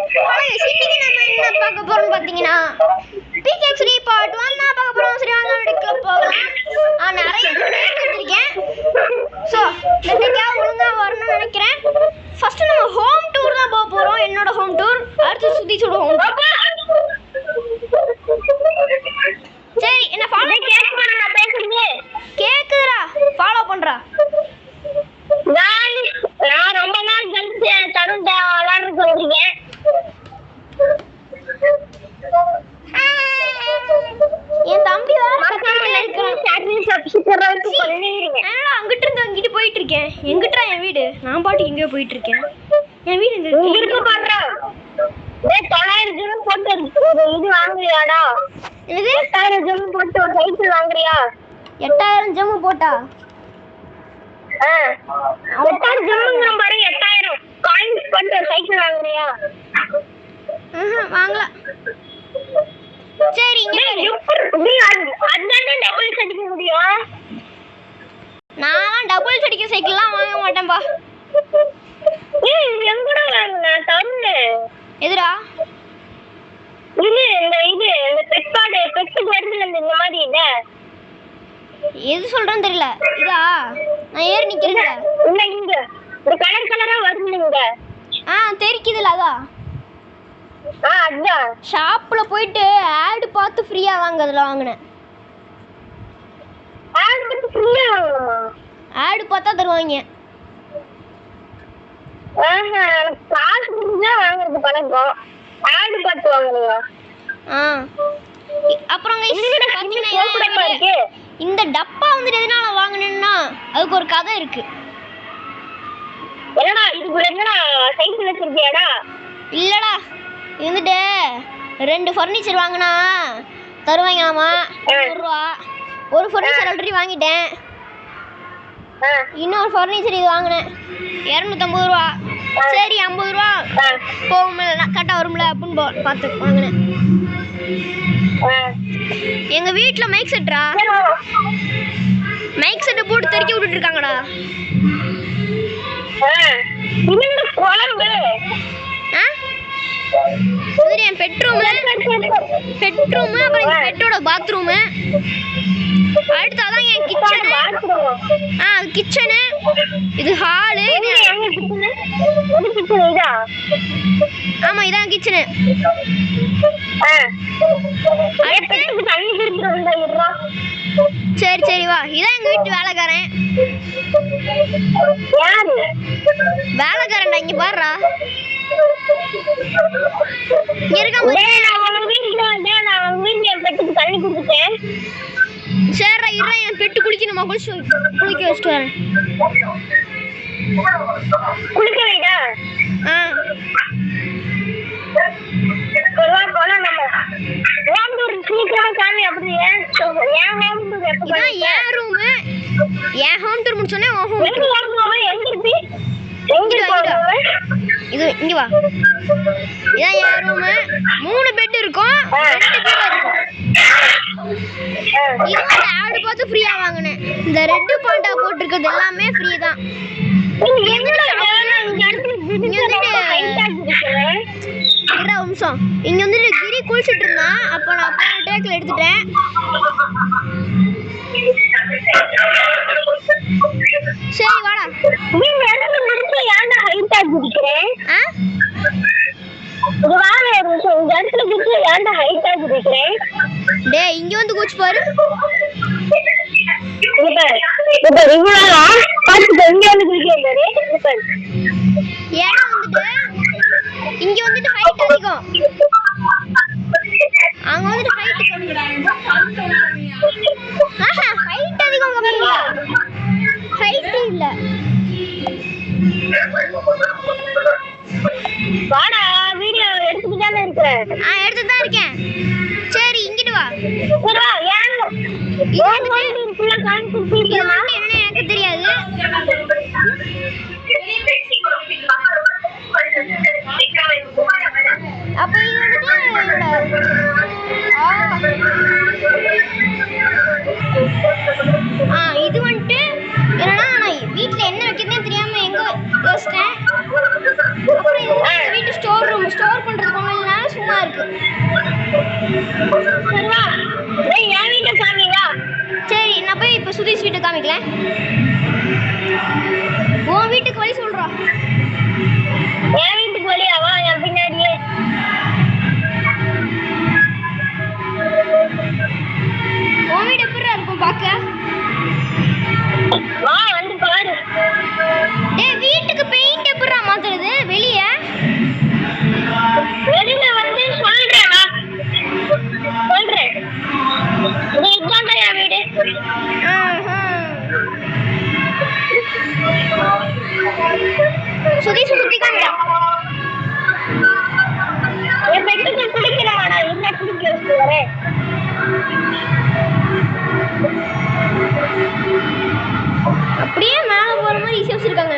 இன்னைக்கு நம்ம என்ன பார்க்க போறோம்னு பாத்தீங்கன்னா பிகேஎக்ஸ்டி பார்ட் 1 தான் பார்க்க போறோம். சரி வாங்க வீடியோக்குள்ள போகலாம். நிறைய எடுத்துருக்கேன். சோ இந்த வீடியோ ஒழுங்கா வரணும்னு நினைக்கிறேன். ஃபர்ஸ்ட் நம்ம ஹோம் டூர் தான் போக போறோம். என்னோட ஹோம் டூர். அடுத்து சுதிச்சோட ஹோம் டூர். சரி என்ன ஃபாலோ கேக்குறா நான் பேசுறது கேக்குறா ஃபாலோ பண்றா. நான் ரொம்ப நாள் கழிச்சு தருண் விளையாடுறதுக்கு வந்திருக்கேன். என் தம்பி வேற பக்கத்துல அங்கிட்டு இருந்து அங்கிட்டு போயிட்டு இருக்கேன். எங்கிட்டா என் வீடு? நான் பாட்டு எங்கேயோ போயிட்டு இருக்கேன். என் வீடு இங்க இருக்கு பண்றேன். 900 ஜூன் போட்டு இது வாங்குறியாடா? இது 8000 ஜூன் போட்டு ஒரு சைக்கிள் வாங்குறியா? 8000 ஜூன் போட்டா 8000 ஜூன் பாரு 8000 காயின்ஸ் போட்டு ஒரு சைக்கிள் வாங்குறியா? வாங்கல. சரி இங்க அதானே டபுள் அடிக்க முடியும். நான் டபுள் அடிக்க சைக்கிள்லாம் வாங்க மாட்டேன்பா. எங்கடா வாங்குன தருண்? எதுடா? இது பெட் வருதுல இந்த மாதிரி இல்ல. எது சொல்றேன்னு தெரியல. இதா நான் ஏறி நிக்கிறேன்ல. இல்ல இங்க ஒரு கலர் கலரா வருதுங்க. தெரிக்குதுல அதா. அதான் ஷாப்ல போயிட்டு ஆட் பார்த்து ஃப்ரீயா வாங்குறதுல வாங்குனேன். ஆட் பார்த்து ஃப்ரீயா வாங்குமா? ஆட் பார்த்தா தருவாங்க. காசு கொடுத்தா வாங்குறது பழக்கம். ஆட் பார்த்து வாங்குறீங்க. அப்புறம் இந்த டப்பா வந்து எதனால வாங்குனேன்னா அதுக்கு ஒரு கதை இருக்கு. என்னடா இதுக்குள்ள என்னடா சைக்கிள் வச்சிருக்கியாடா? இல்லடா வந்துட்டு 2 ஃபர்னிச்சர் வாங்கினா தருவாங்களாமா 100 ரூபா. ஒரு ஃபர்னிச்சர் ஆல்ரெடி வாங்கிட்டேன். இன்னொரு ஃபர்னிச்சர் இது வாங்கினேன் 250 ரூபா. சரி 50 ரூபா போகும்ல கரெக்டாக வரும்ல அப்படின்னு பார்த்து வாங்கினேன். எங்க வீட்டில் மைக் செட்டா மைக் செட்டை போட்டு தெறிக்க விட்டுட்டு இருக்காங்கடா. என் பெட்ரூம் அப்புறம் என் பெட்டோட பாத்ரூம். அடுத்து அதான் என் கிச்சனு. இது ஹாலு. ஆமா இதான் கிச்சனு. சரி சரி வா. இதான் எங்க வீட்டு வேலைக்காரன். வேலைக்காரன்டா இங்க பாருடா. சரிடா இருடா என் பெட்டு குளிக்கணுமா? குளிக்க வச்சுட்டு வரேன். குளிக்க வைடா. என் ஹோம் டூர் முடிச்சோன்னே இது இங்க வா. இதான் என் ரூமு. 3 பெட் இருக்கும். 2 பீரோ இருக்கும். இது வந்து ஆட் பார்த்து ஃப்ரீயா வாங்கினேன். இந்த ரெட் பாண்டா போட்டிருக்கிறது எல்லாமே ஃப்ரீ தான். இங்க வந்துட்டு கிரி குளிச்சுட்டு இருந்தான். அப்ப நான் டேக்ல எடுத்துட்டேன். சரி வாடா. டேய் இங்க வந்து குச்சி பாரு. இங்க வந்துட்டு ஹைட் அதிகம். அங்க வந்துட்டு ஹைட் அதிகம். ஹைட் இல்ல. வாடா வீடியோ எடுத்துட்டு தானே இருக்க? எடுத்துட்டு தான் இருக்கேன். சரி இங்கிட்டு வா. என்ன எனக்கு தெரியாது. அப்ப இது வந்துட்டு இது வந்துட்டு என்னன்னா நான் வீட்டுல என்ன வைக்கிறதே தெரியாம எங்க யோசிச்சேன். அப்புறம் வீட்டு ஸ்டோர் பண்ற இருக்கு. சரி நான் போய் இப்போ சுதீஷ் வீட்டை காமிக்கலேன். உன் வீட்டுக்கு வழி சொல்றா. என் வீட்டுக்கு வழியாவா? என் பின்னாடியே உன் வீடு எப்படி இருக்கும் பார்க்க? வா வந்து பாரு. டேய் வீட்டுக்கு பெயிண்ட் எப்படிடா மாத்துறது வெளியே? வெளியில வந்து சொல்றேன் சொல்றேன். நீ இதாண்டா என் வீடு. சுதீஷ் சுத்தி காமிடா. என் பெட்டுக்கு குளிக்கிறாடா. என்ன குளிக்க வச்சு வரேன். அப்படியே மேல போற மாதிரி ஈஸியா வச்சிருக்காங்க.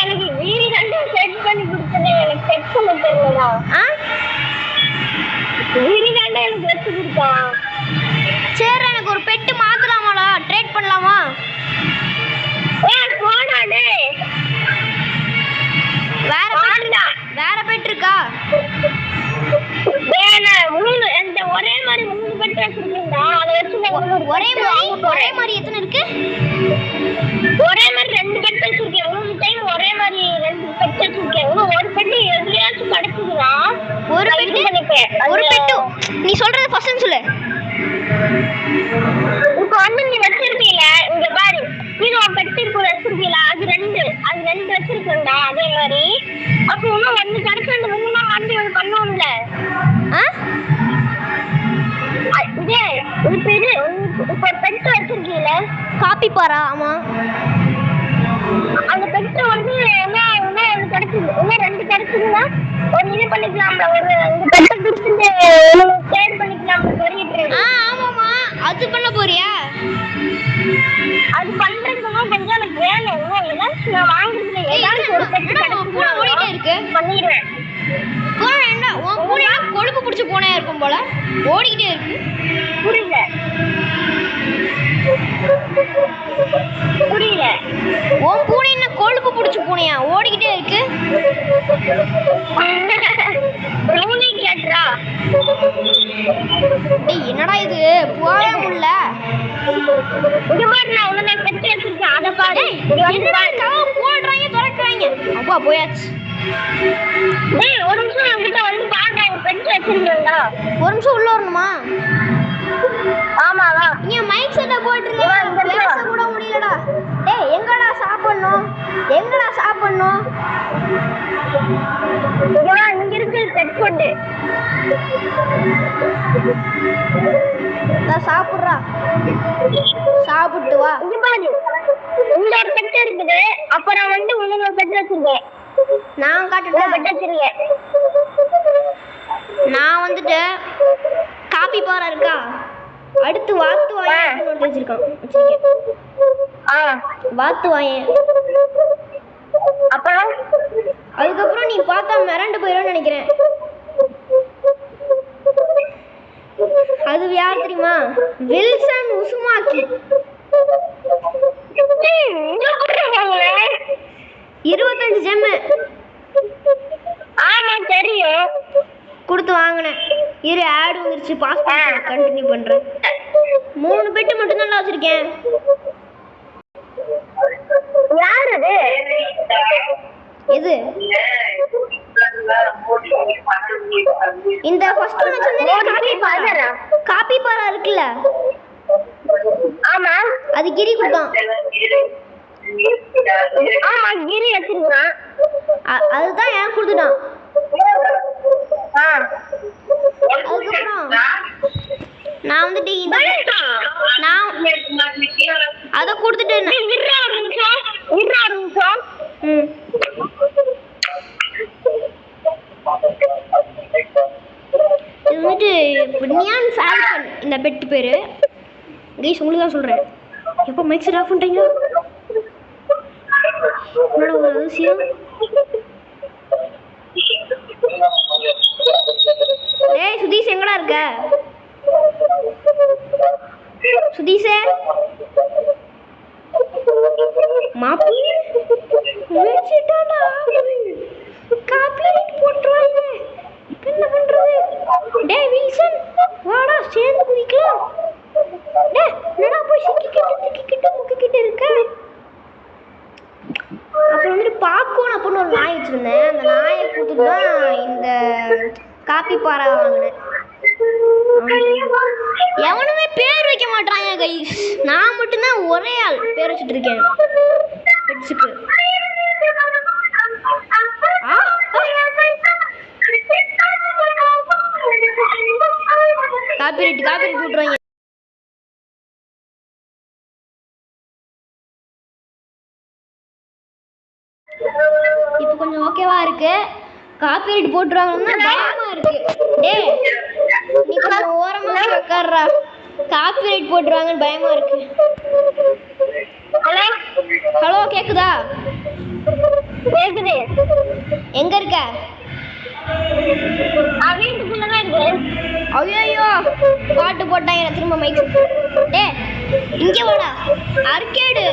எனக்கு வீடு கண்டு செட் பண்ணி கொடுத்தது. எனக்கு செட் பண்ண தெரியலடா. வீடு கண்டு எனக்கு வச்சு கொடுத்தான். சரி எனக்கு ஒரு பெட்டு மாத்தலாமாடா? ட்ரேட் பண்ணலாமா? போடாடே. வேற பெட் இருக்கா? மூணு அந்த ஒரே மாதிரி 3 பெட் வச்சிருக்கீங்களா? அதை வச்சு ஒரே மாதிரி எத்தனை இருக்கு? ஒரே மாதிரி 2 பெட் வச்சிருக்கேன். 3 டைம் ஒரே மாதிரி 2 பெட் வச்சிருக்கேன். ஒரு பெட் எதுலயாச்சும் கிடைக்குதுடா. ஒரு பெட்டு நீ சொல்றது ஃபர்ஸ்ட் சொல்லு. இப்போ வந்து நீ வச்சிருக்கீல இங்க பாரு. இது ஒரு பெட் இருக்கு வச்சிருக்கீல. அது 2 வச்சிருக்கேன்டா. அதே மாதிரி அப்போ இன்னும் 1 கிடைச்சு அந்த 3 மாத்தி ஒன்று பண்ணுவோம்ல. இது பெரு இப்போ பெட் வச்சிருக்கீல காப்பி பாரா? ஆமா அந்த பெட் வந்து என்ன கிடைச்சது. இன்னும் 2 கிடைச்சதுன்னா ஒரு இது பண்ணிக்கலாம்ல. ஒரு இந்த பெட்டை கொடுத்துட்டு ஷேர் பண்ணிக்கலாம்ல. சொல்லிட்டு ஆமாமா அது பண்ண போறியா? அது பண்றதுக்கு கொஞ்சம் எனக்கு வேணும். ஏதாச்சும் நான் வாங்குறதுல ஏதாச்சும் ஒரு பெட் பூனை ஓடிட்டே இருக்கு. பண்ணிடுவேன். பூனை என்ன உன் பூனை கொழுப்பு பிடிச்ச பூனையா இருக்கும் போல ஓடிக்கிட்டே இருக்கு. புரியல உன் பூனை என்ன கொழுப்பு பிடிச்ச பூனையா ஓடிக்கிட்டே இருக்கு? என்னடா இது போவே முடியல. போடுறாங்க திறக்கிறாங்க. அப்பா போயாச்சு. ஒரு நிமிஷம் என்கிட்ட வந்து பாருங்க. பெட் வச்சிருக்கீங்களா? ஒரு நிமிஷம் உள்ள வரணுமா? ஆமாவா? நீ மைக் செட்ட போட்டுருக்க பேச கூட முடியலடா. டேய் எங்கடா சாப்பிடணும்? இங்க இருக்கு பெட் ஃபுட். சாப்பிடுறா. சாப்பிட்டு வா. இங்க பாரு. இந்த ஒரு பெட் இருக்குது. அப்புறம் வந்து இன்னொரு பெட் வச்சிருக்கேன். நான் காட்டுறேன். பெட் வச்சிருக்கேன். நான் வந்துட்டு காப்பி பாரா இருக்கா? அடுத்து வாத்து வாயன் வச்சிருக்கேன். வாத்து வாயன். அப்புறம் அதுக்கப்புறம் நீ பார்த்தா மிரண்டு போயிடும்னு நினைக்கிறேன். அது யார் தெரியுமா? Wilson Uzumaki. 25 ஜெம்மு. ஆமா தெரியும். கொடுத்து வாங்கினேன். இரு ஆட் வந்துருச்சு. பாஸ்போர்ட் கண்டினியூ பண்றேன். 3 பெட்டு மட்டும் தான் வச்சிருக்கேன். யார் அது? எது? இந்த ஃபர்ஸ்ட் ஒன் வச்சிருந்தேனே காப்பி பாரா இருக்குல்ல? ஆமா அது கிரி கொடுத்தான். ஆமா கிரி வச்சிருக்கான். அதுதான் ஏன் கொடுத்துட்டான். அதுக்கப்புறம் நான் வந்துட்டு இந்த நான் அதை கொடுத்துட்டு இது வந்துட்டு நியான் ஃபால்கன் இந்த பெட் பேரு. கைஸ் உங்களுக்கு தான் சொல்றேன். எப்போ மைக் செட் ஆஃப் பண்றீங்க? என்னோட ஒரு அதிசயம். டேய் சுதீஷ் எங்கடா இருக்க? சுதீஷே மாப்பிள்ளை வெச்சிட்டாடா. காப்பிரைட் போட்டுறாங்க. ஒரு நாய் வச்சுருந்தேன். அந்த நாயை கொடுத்துட்டு தான் இந்த காப்பி பாறை வாங்கினேன். எவனுமே பேர் வைக்க மாட்டாங்க கைஸ். நான் மட்டும்தான் ஒரே ஆள் பேர் வச்சுட்டு இருக்கேன் பெட்ஸுக்கு. காப்பிரைட் போட்டுருவாங்க. இப்போ கொஞ்சம் ஓகேவா இருக்கு. காப்பிரைட் போட்டுருவாங்கன்னா பயமா இருக்கு. டேய் நீ கொஞ்சம் ஓரமா உட்கார்றா. காப்பிரைட் போட்டுருவாங்கன்னு பயமா இருக்கு. ஹலோ ஹலோ கேக்குதா? கேக்குது. எங்க இருக்க? வீட்டுக்குள்ளதான் இருக்கு. ஐயோ பாட்டு போட்டாங்க திரும்ப மைக். டே இங்க வாடா. அர்கேடு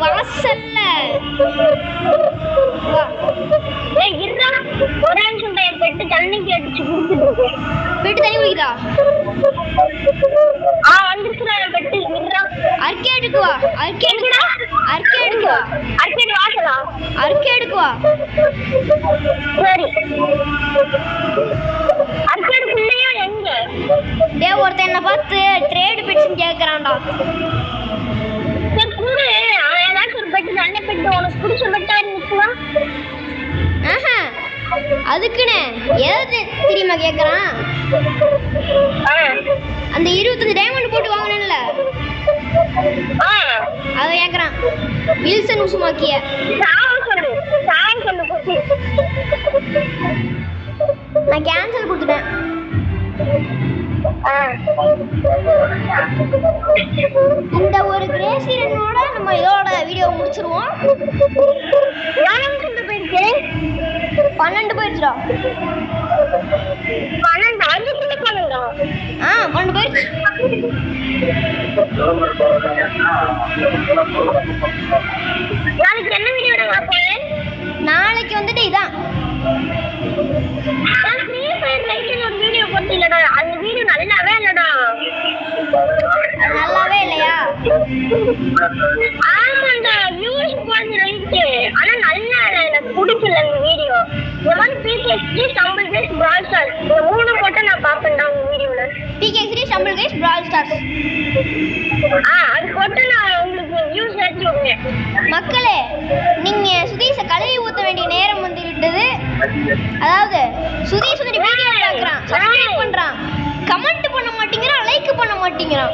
வாசல்ல வா. ஏய் இருடா, ஒரு நிமிஷம் என் பெட்டு தண்ணி கேட்டுச்சு குடிச்சிட்டு இருக்கு. பெட்டு தண்ணி குடிக்குதா? வந்துருச்சுடா என் பெட்டு. இருடா, அர்கேடுக்கு வா. அர்கேடு வா. அர்கேடு வாசலா? அர்கேடுக்கு வா. சரி, அர்கேடுக்குள்ளேயா? எங்க? டே ஒருத்தன் என்ன பார்த்து ட்ரேடு பெட்ஸ்ன்னு கேட்கறான்டா. சரி குடு. அவன் ஏதாச்சும் ஒரு பெட்டு நல்ல பெட்டு உனக்கு பிடிச்ச பெட்டா இருந்துச்சுன்னா. அதுக்குன்னு எதாவது தெரியுமா கேட்கறான்? அந்த 25 டைமண்ட் போட்டு வாங்கினேன்ல அதை கேட்கறான். வில்சன் உசுமாக்கிய நான் கேன்சல் கொடுத்துட்டேன். இந்த ஒரு கிரேசியனோட நம்ம இதோட வீடியோ முடிச்சிருவோம். 12 போயிடுச்சுடா. 12 போயிடுச்சு. நாளைக்கு என்ன வீடியோ பார்ப்பேன்? நாளைக்கு வந்துட்டு இதான் ஒரு வீடியோ போட்டீங்கடா. அந்த வீடியோ நல்லாவே இல்லடா. நல்லாவே இல்லையா? ஆமாண்டா, வியூஸ் போறது ரைட்டு. ஆனா நல்லா இல்ல, எனக்கு பிடிக்கல அந்த வீடியோ. இந்த மாதிரி PK3 ஸ்டம்பிள் கேஸ் பிரால் ஸ்டார்ஸ் இந்த 3 போட்டு நான் பாப்பேன்டா உங்க வீடியோல. PK3 ஸ்டம்பிள் கேஸ் பிரால் ஸ்டார்ஸ் அது போட்டு நான் உங்களுக்கு வியூஸ் ஏற்றி விடுவேன். மக்களே, நீங்க சுதீஷை கழுவி ஊத்த வேண்டிய நேரம் வந்து விட்டது. அதாவது சுதீஷ் வந்து வீடியோ பார்க்கறான், சப்ஸ்கிரைப் பண்றான், கமெண்ட் பண்ண மாட்டேங்கிறான், லைக் பண்ண மாட்டேங்கிறான்.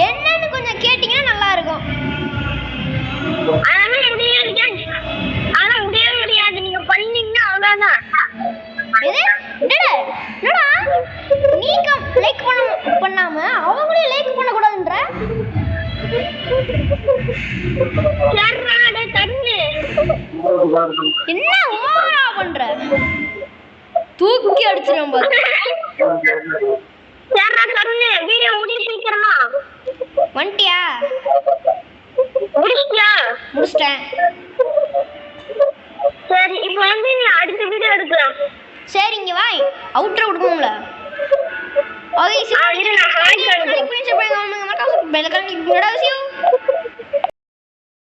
என்னன்னு கொஞ்சம் கேட்டீங்கன்னா நல்லா இருக்கும். அதெல்லாம் முடியவே முடியாது. நீங்க பண்ணீங்கன்னா அவ்வளவுதான். என்னடா நீ லைக் பண்ணாம அவங்களே லைக் பண்ண கூடாதுன்ற? என்ன ஓவரா பண்ற? தூக்கி அடிச்சிரும் பாரு. சரிடா தருணே, வீடியோ முடிய சீக்கிரமா. வந்துட்டியா? முடிச்சிட்டியா? முடிச்சிட்டேன். சரி, இப்போ வந்து நீ அடுத்த வீடியோ எடுக்கலாம். சரி இங்க வா. அவுட்ரோ விடுவோம்ல. ஓகே, சரி. நான் ஹாய் சொல்றேன். பெல் ஐகான் கிளிக் பண்ணுங்க.